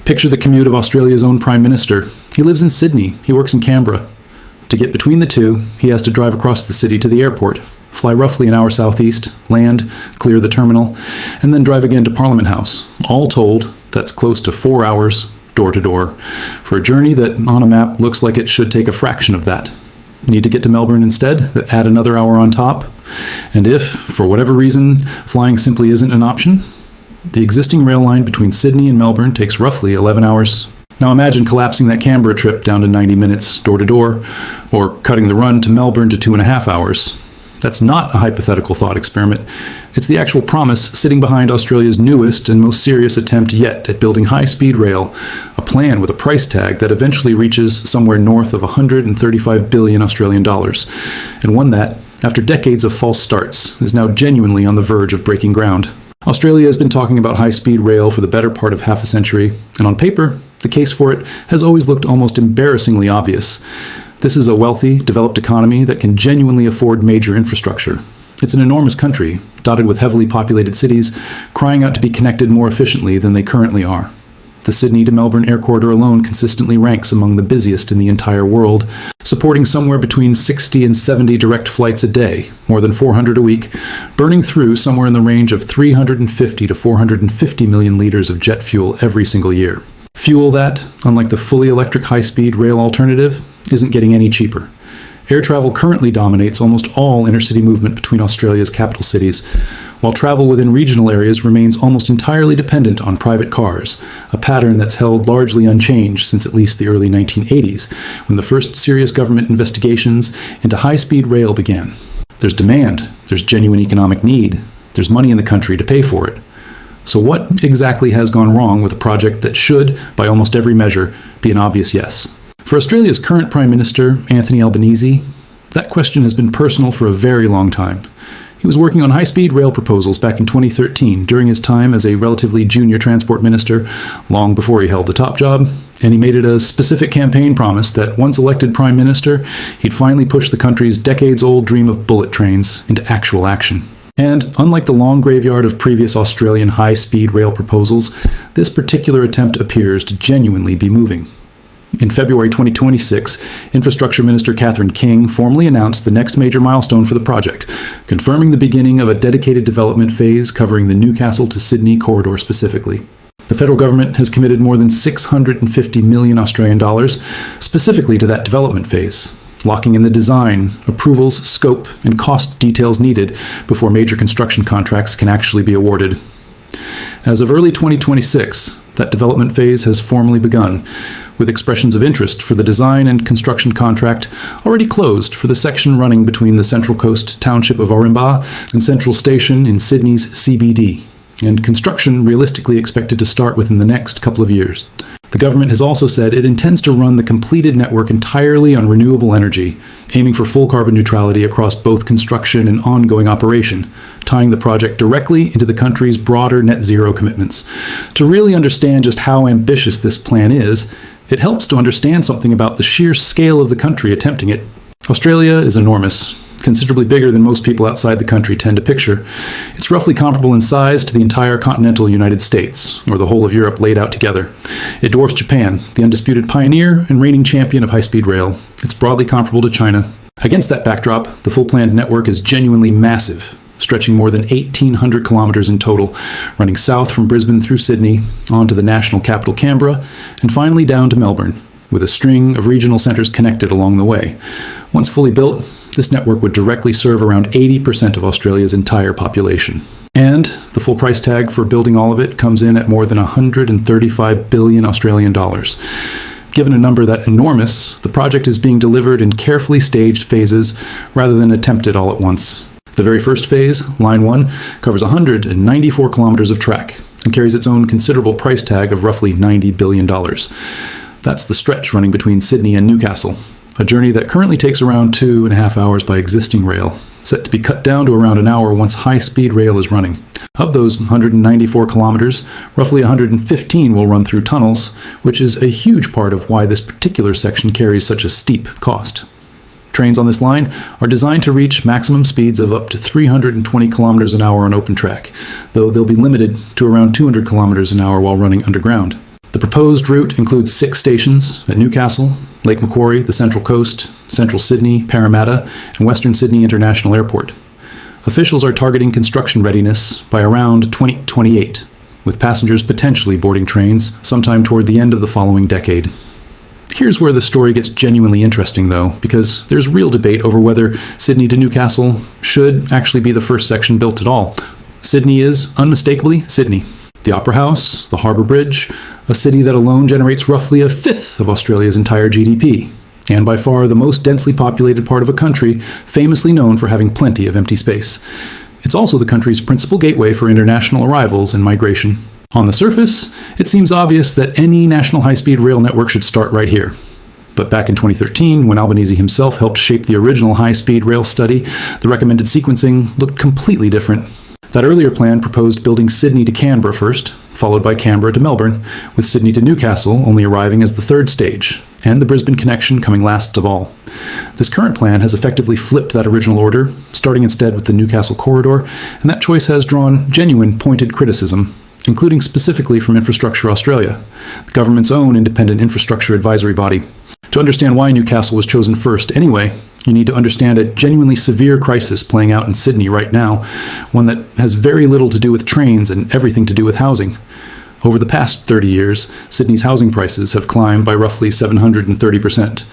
Picture the commute of Australia's own Prime Minister. He lives in Sydney. He works in Canberra. To get between the two, he has to drive across the city to the airport, fly roughly an hour southeast, land, clear the terminal, and then drive again to Parliament House. All told, that's close to 4 hours, door to door, for a journey that on a map looks like it should take a fraction of that. Need to get to Melbourne instead? Add another hour on top? And if, for whatever reason, flying simply isn't an option, the existing rail line between Sydney and Melbourne takes roughly 11 hours. Now imagine collapsing that Canberra trip down to 90 minutes door to door, or cutting the run to Melbourne to 2.5 hours. That's not a hypothetical thought experiment. It's the actual promise sitting behind Australia's newest and most serious attempt yet at building high-speed rail, a plan with a price tag that eventually reaches somewhere north of 135 billion Australian dollars, and one that, after decades of false starts, is now genuinely on the verge of breaking ground. Australia has been talking about high-speed rail for the better part of half a century, and on paper, the case for it has always looked almost embarrassingly obvious. This is a wealthy, developed economy that can genuinely afford major infrastructure. It's an enormous country, dotted with heavily populated cities, crying out to be connected more efficiently than they currently are. The Sydney to Melbourne air corridor alone consistently ranks among the busiest in the entire world, supporting somewhere between 60 and 70 direct flights a day, more than 400 a week, burning through somewhere in the range of 350 to 450 million liters of jet fuel every single year. Fuel that, unlike the fully electric high-speed rail alternative, isn't getting any cheaper. Air travel currently dominates almost all intercity movement between Australia's capital cities, while travel within regional areas remains almost entirely dependent on private cars, a pattern that's held largely unchanged since at least the early 1980s, when the first serious government investigations into high-speed rail began. There's demand, there's genuine economic need, there's money in the country to pay for it. So what exactly has gone wrong with a project that should, by almost every measure, be an obvious yes? For Australia's current Prime Minister, Anthony Albanese, that question has been personal for a very long time. He was working on high-speed rail proposals back in 2013 during his time as a relatively junior transport minister, long before he held the top job, and he made it a specific campaign promise that once elected Prime Minister, he'd finally push the country's decades-old dream of bullet trains into actual action. And unlike the long graveyard of previous Australian high-speed rail proposals, this particular attempt appears to genuinely be moving. In February 2026, Infrastructure Minister Catherine King formally announced the next major milestone for the project, confirming the beginning of a dedicated development phase covering the Newcastle to Sydney corridor specifically. The federal government has committed more than 650 million Australian dollars specifically to that development phase, locking in the design, approvals, scope, and cost details needed before major construction contracts can actually be awarded. As of early 2026, that development phase has formally begun, with expressions of interest for the design and construction contract already closed for the section running between the Central Coast township of Ourimbah and Central Station in Sydney's CBD, and construction realistically expected to start within the next couple of years. The government has also said it intends to run the completed network entirely on renewable energy, aiming for full carbon neutrality across both construction and ongoing operation, tying the project directly into the country's broader net zero commitments. To really understand just how ambitious this plan is, it helps to understand something about the sheer scale of the country attempting it. Australia is enormous, considerably bigger than most people outside the country tend to picture. It's roughly comparable in size to the entire continental United States, or the whole of Europe laid out together. It dwarfs Japan, the undisputed pioneer and reigning champion of high-speed rail. It's broadly comparable to China. Against that backdrop, the full planned network is genuinely massive, stretching more than 1,800 kilometers in total, running south from Brisbane through Sydney, onto the national capital Canberra, and finally down to Melbourne, with a string of regional centres connected along the way. Once fully built, this network would directly serve around 80% of Australia's entire population. And the full price tag for building all of it comes in at more than 135 billion Australian dollars. Given a number that enormous, the project is being delivered in carefully staged phases rather than attempted all at once. The very first phase, Line 1, covers 194 kilometers of track and carries its own considerable price tag of roughly $90 billion. That's the stretch running between Sydney and Newcastle, a journey that currently takes around 2.5 hours by existing rail, set to be cut down to around an hour once high-speed rail is running. Of those 194 kilometers, roughly 115 will run through tunnels, which is a huge part of why this particular section carries such a steep cost. Trains on this line are designed to reach maximum speeds of up to 320 kilometers an hour on open track, though they'll be limited to around 200 kilometers an hour while running underground. The proposed route includes 6 stations at Newcastle, Lake Macquarie, the Central Coast, Central Sydney, Parramatta, and Western Sydney International Airport. Officials are targeting construction readiness by around 2028, with passengers potentially boarding trains sometime toward the end of the following decade. Here's where the story gets genuinely interesting, though, because there's real debate over whether Sydney to Newcastle should actually be the first section built at all. Sydney is, unmistakably, Sydney. The Opera House, the Harbour Bridge, a city that alone generates roughly a fifth of Australia's entire GDP, and by far the most densely populated part of a country famously known for having plenty of empty space. It's also the country's principal gateway for international arrivals and migration. On the surface, it seems obvious that any national high-speed rail network should start right here. But back in 2013, when Albanese himself helped shape the original high-speed rail study, the recommended sequencing looked completely different. That earlier plan proposed building Sydney to Canberra first, followed by Canberra to Melbourne, with Sydney to Newcastle only arriving as the third stage, and the Brisbane connection coming last of all. This current plan has effectively flipped that original order, starting instead with the Newcastle corridor, and that choice has drawn genuine pointed criticism, including specifically from Infrastructure Australia, the government's own independent infrastructure advisory body. To understand why Newcastle was chosen first anyway, you need to understand a genuinely severe crisis playing out in Sydney right now, one that has very little to do with trains and everything to do with housing. Over the past 30 years, Sydney's housing prices have climbed by roughly 730%.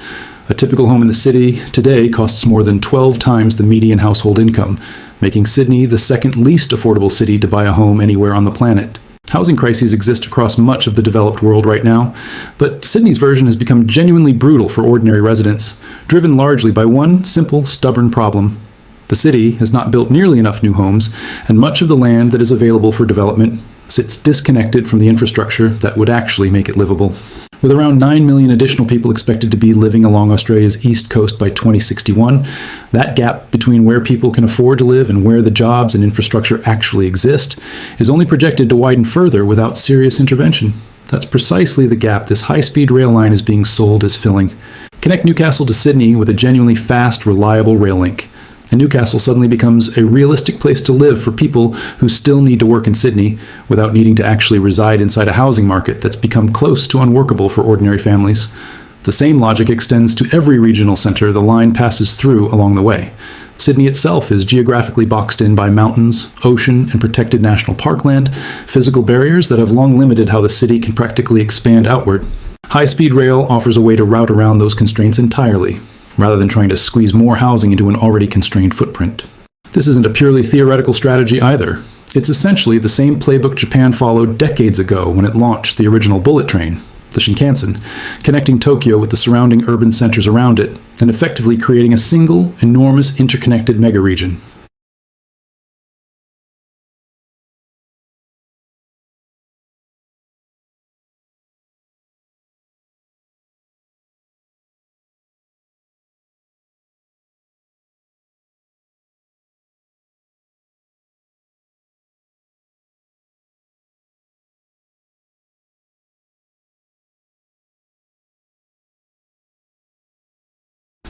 A typical home in the city today costs more than 12 times the median household income, making Sydney the second least affordable city to buy a home anywhere on the planet. Housing crises exist across much of the developed world right now, but Sydney's version has become genuinely brutal for ordinary residents, driven largely by one simple, stubborn problem. The city has not built nearly enough new homes, and much of the land that is available for development sits disconnected from the infrastructure that would actually make it livable. With around 9 million additional people expected to be living along Australia's east coast by 2061, that gap between where people can afford to live and where the jobs and infrastructure actually exist is only projected to widen further without serious intervention. That's precisely the gap this high-speed rail line is being sold as filling. Connect Newcastle to Sydney with a genuinely fast, reliable rail link, and Newcastle suddenly becomes a realistic place to live for people who still need to work in Sydney without needing to actually reside inside a housing market that's become close to unworkable for ordinary families. The same logic extends to every regional center the line passes through along the way. Sydney itself is geographically boxed in by mountains, ocean, and protected national parkland, physical barriers that have long limited how the city can practically expand outward. High-speed rail offers a way to route around those constraints entirely, rather than trying to squeeze more housing into an already constrained footprint. This isn't a purely theoretical strategy either. It's essentially the same playbook Japan followed decades ago when it launched the original bullet train, the Shinkansen, connecting Tokyo with the surrounding urban centers around it, and effectively creating a single, enormous interconnected megaregion.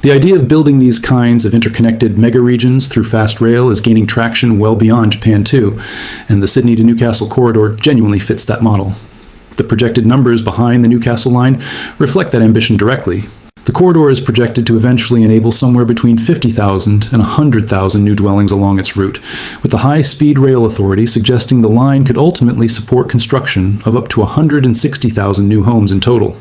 The idea of building these kinds of interconnected megaregions through fast rail is gaining traction well beyond Japan too, and the Sydney to Newcastle corridor genuinely fits that model. The projected numbers behind the Newcastle line reflect that ambition directly. The corridor is projected to eventually enable somewhere between 50,000 and 100,000 new dwellings along its route, with the High-Speed Rail Authority suggesting the line could ultimately support construction of up to 160,000 new homes in total.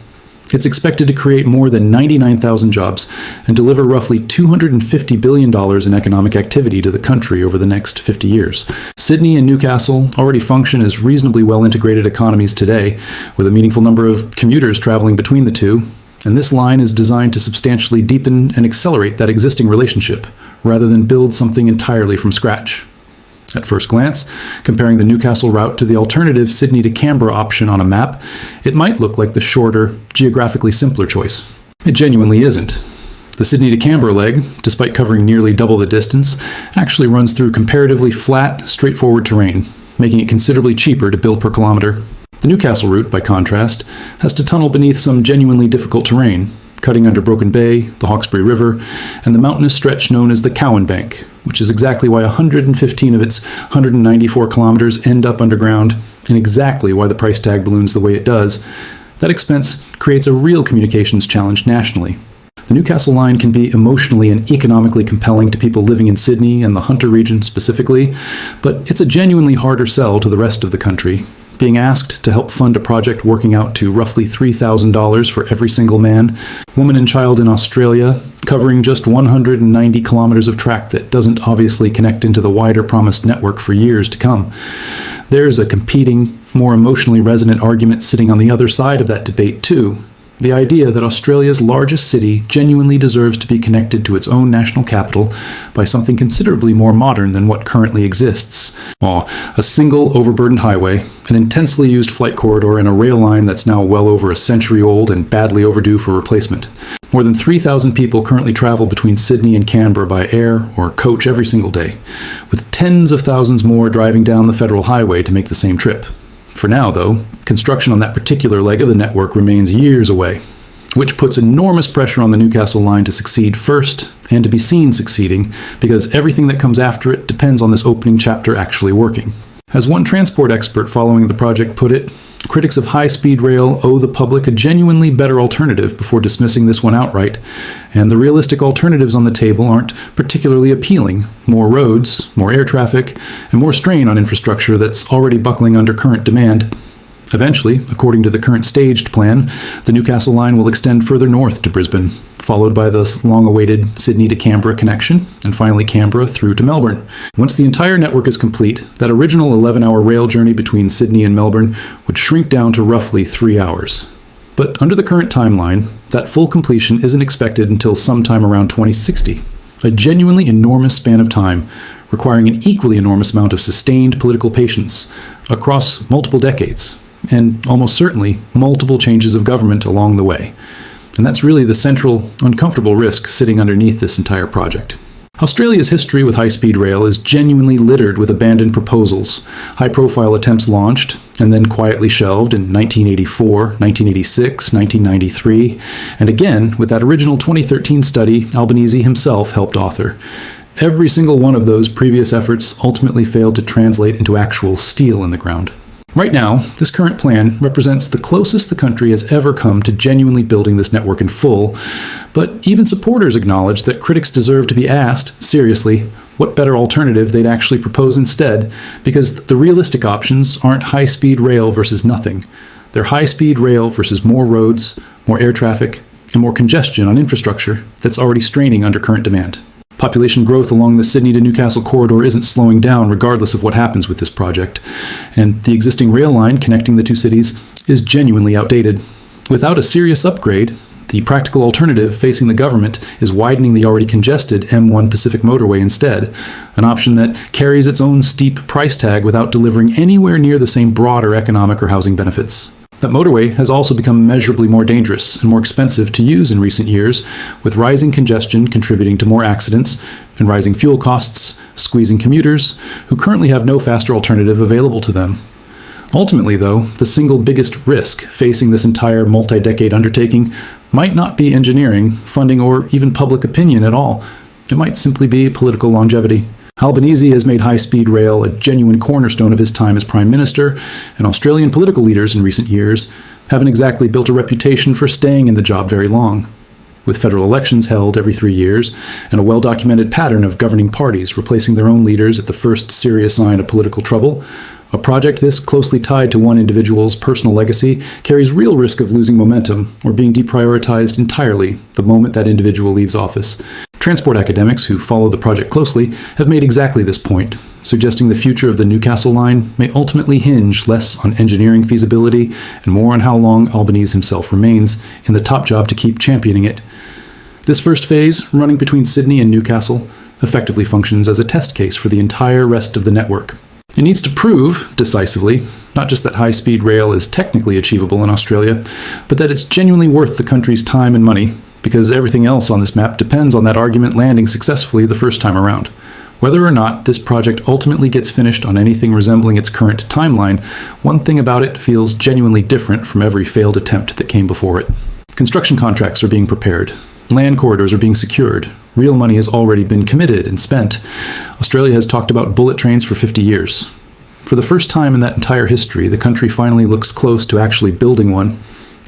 It's expected to create more than 99,000 jobs and deliver roughly $250 billion in economic activity to the country over the next 50 years. Sydney and Newcastle already function as reasonably well-integrated economies today, with a meaningful number of commuters traveling between the two, and this line is designed to substantially deepen and accelerate that existing relationship, rather than build something entirely from scratch. At first glance, comparing the Newcastle route to the alternative Sydney to Canberra option on a map, it might look like the shorter, geographically simpler choice. It genuinely isn't. The Sydney to Canberra leg, despite covering nearly double the distance, actually runs through comparatively flat, straightforward terrain, making it considerably cheaper to build per kilometer. The Newcastle route, by contrast, has to tunnel beneath some genuinely difficult terrain, cutting under Broken Bay, the Hawkesbury River, and the mountainous stretch known as the Cowan Bank, which is exactly why 115 of its 194 kilometers end up underground, and exactly why the price tag balloons the way it does. That expense creates a real communications challenge nationally. The Newcastle line can be emotionally and economically compelling to people living in Sydney and the Hunter region specifically, but it's a genuinely harder sell to the rest of the country. Being asked to help fund a project working out to roughly $3,000 for every single man, woman and child in Australia, covering just 190 kilometers of track that doesn't obviously connect into the wider promised network for years to come. There's a competing, more emotionally resonant argument sitting on the other side of that debate too. The idea that Australia's largest city genuinely deserves to be connected to its own national capital by something considerably more modern than what currently exists. A single overburdened highway, an intensely used flight corridor, and a rail line that's now well over a century old and badly overdue for replacement. More than 3,000 people currently travel between Sydney and Canberra by air or coach every single day, with tens of thousands more driving down the federal highway to make the same trip. For now, though, construction on that particular leg of the network remains years away, which puts enormous pressure on the Newcastle line to succeed first and to be seen succeeding, because everything that comes after it depends on this opening chapter actually working. As one transport expert following the project put it, critics of high-speed rail owe the public a genuinely better alternative before dismissing this one outright, and the realistic alternatives on the table aren't particularly appealing. More roads, more air traffic, and more strain on infrastructure that's already buckling under current demand. Eventually, according to the current staged plan, the Newcastle line will extend further north to Brisbane, followed by the long-awaited Sydney to Canberra connection, and finally Canberra through to Melbourne. Once the entire network is complete, that original 11-hour rail journey between Sydney and Melbourne would shrink down to roughly 3 hours. But under the current timeline, that full completion isn't expected until sometime around 2060, a genuinely enormous span of time, requiring an equally enormous amount of sustained political patience across multiple decades, and almost certainly multiple changes of government along the way. And that's really the central, uncomfortable risk sitting underneath this entire project. Australia's history with high-speed rail is genuinely littered with abandoned proposals, high-profile attempts launched, and then quietly shelved in 1984, 1986, 1993, and again with that original 2013 study Albanese himself helped author. Every single one of those previous efforts ultimately failed to translate into actual steel in the ground. Right now, this current plan represents the closest the country has ever come to genuinely building this network in full, but even supporters acknowledge that critics deserve to be asked, seriously, what better alternative they'd actually propose instead, because the realistic options aren't high-speed rail versus nothing. They're high-speed rail versus more roads, more air traffic, and more congestion on infrastructure that's already straining under current demand. Population growth along the Sydney to Newcastle corridor isn't slowing down regardless of what happens with this project, and the existing rail line connecting the two cities is genuinely outdated. Without a serious upgrade, the practical alternative facing the government is widening the already congested M1 Pacific motorway instead, an option that carries its own steep price tag without delivering anywhere near the same broader economic or housing benefits. That motorway has also become measurably more dangerous and more expensive to use in recent years, with rising congestion contributing to more accidents and rising fuel costs, squeezing commuters who currently have no faster alternative available to them. Ultimately, though, the single biggest risk facing this entire multi-decade undertaking might not be engineering, funding, or even public opinion at all. It might simply be political longevity. Albanese has made high-speed rail a genuine cornerstone of his time as Prime Minister, and Australian political leaders in recent years haven't exactly built a reputation for staying in the job very long. With federal elections held every 3 years, and a well-documented pattern of governing parties replacing their own leaders at the first serious sign of political trouble, a project this closely tied to one individual's personal legacy carries real risk of losing momentum or being deprioritized entirely the moment that individual leaves office. Transport academics who follow the project closely have made exactly this point, suggesting the future of the Newcastle line may ultimately hinge less on engineering feasibility and more on how long Albanese himself remains in the top job to keep championing it. This first phase, running between Sydney and Newcastle, effectively functions as a test case for the entire rest of the network. It needs to prove, decisively, not just that high-speed rail is technically achievable in Australia, but that it's genuinely worth the country's time and money, because everything else on this map depends on that argument landing successfully the first time around. Whether or not this project ultimately gets finished on anything resembling its current timeline, one thing about it feels genuinely different from every failed attempt that came before it. Construction contracts are being prepared. Land corridors are being secured. Real money has already been committed and spent. Australia has talked about bullet trains for 50 years. For the first time in that entire history, the country finally looks close to actually building one.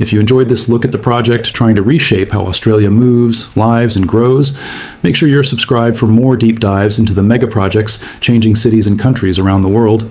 If you enjoyed this look at the project trying to reshape how Australia moves, lives, and grows, make sure you're subscribed for more deep dives into the megaprojects changing cities and countries around the world.